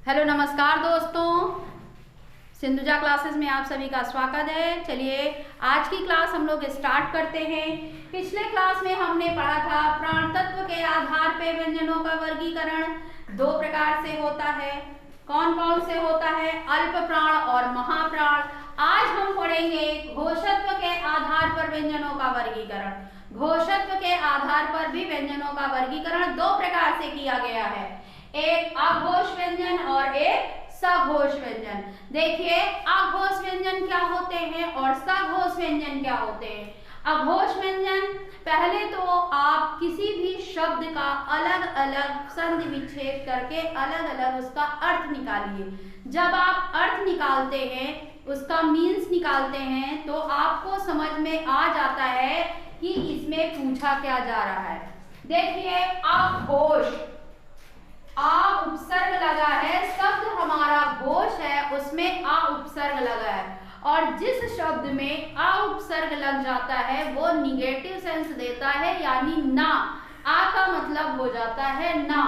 Hello नमस्कार दोस्तों, Sindhuja classes में आप सभी का स्वागत है। चलिए आज की क्लास हम लोग स्टार्ट करते हैं। पिछले क्लास में हमने पढ़ा था प्राण तत्व के आधार पर व्यंजनों का वर्गीकरण दो प्रकार से होता है। कौन कौन से होता है? अल्प प्राण और महाप्राण। आज हम पढ़ेंगे घोषत्व के आधार पर व्यंजनों का वर्गीकरण। घोषत्व के आधार पर भी व्यंजनों का वर्गीकरण दो प्रकार से किया गया है, एक अघोष व्यंजन और एक सघोष व्यंजन। देखिए अघोष व्यंजन क्या होते हैं और सघोष व्यंजन क्या होते हैं। अघोष व्यंजन, पहले तो आप किसी भी शब्द का अलग अलग संधि विच्छेद करके अलग अलग उसका अर्थ निकालिए। जब आप अर्थ निकालते हैं, उसका मीन्स निकालते हैं, तो आपको समझ में आ जाता है कि इसमें पूछा क्या जा रहा है। देखिए अघोष, आ उपसर्ग लगा है, शब्द हमारा घोष है, उसमें आ उपसर्ग लगा है, और जिस शब्द में आ उपसर्ग लग जाता है वो निगेटिव सेंस देता है, यानी ना। आ का मतलब हो जाता है ना।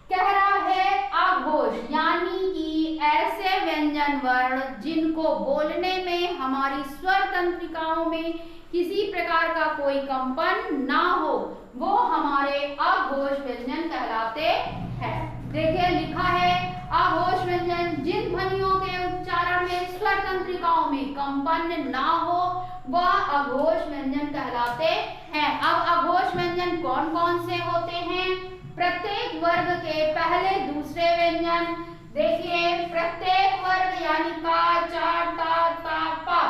कह रहा है अघोष, यानी कि ऐसे व्यंजन वर्ण जिनको बोलने में हमारी स्वर तंत्रिकाओं में किसी प्रकार का कोई कंपन ना हो, वो हमारे अघोष व्यंजन कहलाते हैं। देखिए लिखा है अघोष व्यंजन जिन ध्वनियों के उच्चारण में स्वर तंत्रिकाओं में कंपन ना हो, वह अघोष व्यंजन कहलाते हैं। अब अघोष व्यंजन कौन कौन से होते हैं? प्रत्येक वर्ग के पहले दूसरे व्यंजन। देखिए प्रत्येक वर्ग यानी का, चा, ता, ता, पा,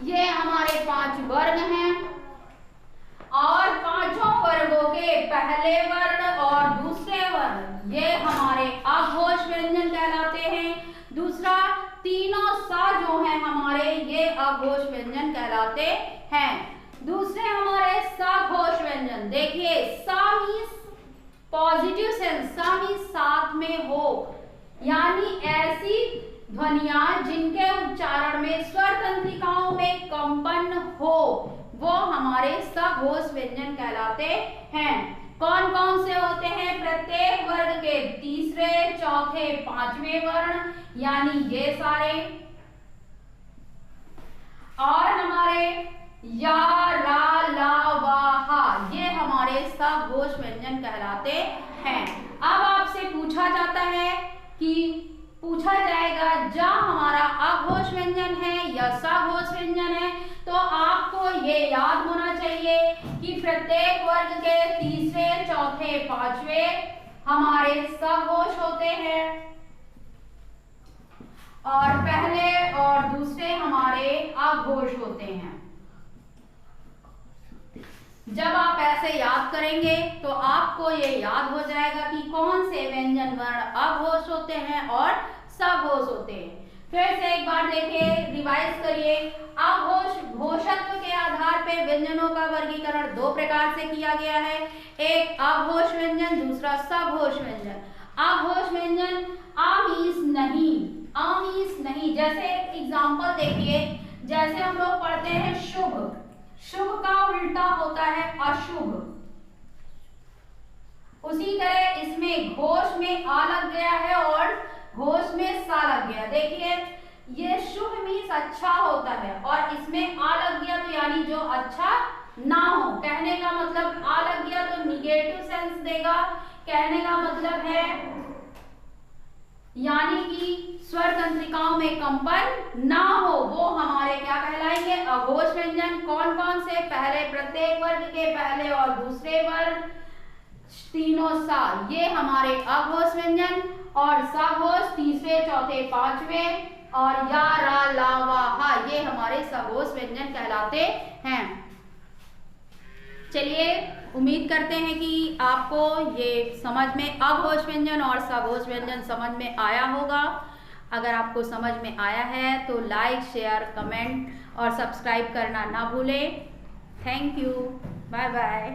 ये हमारे 5 वर्ग हैं, और पांचों वर्गों के पहले वर्ण और दूसरे वर्ण ये हमारे अघोष व्यंजन कहलाते हैं। दूसरा तीनों सा जो है हमारे, ये अघोष व्यंजन कहलाते हैं। दूसरे हमारे सघोष व्यंजन। देखिए सा मीन्स पॉजिटिव सेंस, सा मीन्स साथ में हो, यानी ऐसी ध्वनियां जिनके उच्चारण में स्वर तंत्रिकाओं में कंपन हो, वो हमारे सघोष व्यंजन कहलाते हैं। कौन कौन से होते हैं? प्रत्येक वर्ग के तीसरे, चौथे, 5वें वर्ण, यानी ये सारे, और हमारे या, रा, ला, वा, हा, ये हमारे सघोष व्यंजन कहलाते हैं। अब आपसे पूछा जाता है कि पूछा जाएगा जा हमारा अघोष व्यंजन है या सघोष व्यंजन है, तो आपको ये याद होना चाहिए कि प्रत्येक वर्ग के तीसरे, चौथे, 5वें हमारे सघोष होते हैं, और पहले और दूसरे हमारे अघोष होते हैं। जब आप ऐसे याद करेंगे तो आपको ये याद हो जाएगा कि कौन से व्यंजन वर्ण अघोष होते हैं और सघोष होते हैं। फिर से एक बार देखिए, रिवाइज करिए। अघोष, घोषत्व के आधार पर व्यंजनों का वर्गीकरण दो प्रकार से किया गया है, एक अघोष व्यंजन, दूसरा सघोष व्यंजन। अघोष व्यंजन आ मीन्स नहीं, आ मीन्स नहीं। जैसे एक एग्जांपल देखिए, जैसे हम लोग पढ़ते हैं शुभ, शुभ का उल्टा होता है अशुभ। उसी तरह इसमें घोष में आ लग गया है और घोष में सा लग गया। देखिए ये शुभ मीन्स अच्छा होता है, और इसमें आ लग गया तो यानी जो अच्छा ना हो। कहने का मतलब आ लग गया तो निगेटिव सेंस देगा, कहने का मतलब है यानी कि स्वर तंत्रिकाओं में कंपन ना हो, वो हमारे क्या कहलाएंगे? अघोष व्यंजन। कौन कौन से? पहले प्रत्येक वर्ग के पहले और दूसरे वर्ग, तीनों सा, ये हमारे अघोष व्यंजन, और सघोष तीसरे, चौथे, 5वें, और या, रा, ला, वा, हा, ये हमारे सघोष व्यंजन कहलाते हैं। चलिए उम्मीद करते हैं कि आपको ये समझ में अघोष व्यंजन और सघोष व्यंजन समझ में आया होगा। अगर आपको समझ में आया है तो लाइक, शेयर, कमेंट और सब्सक्राइब करना ना भूलें। Thank you, bye bye.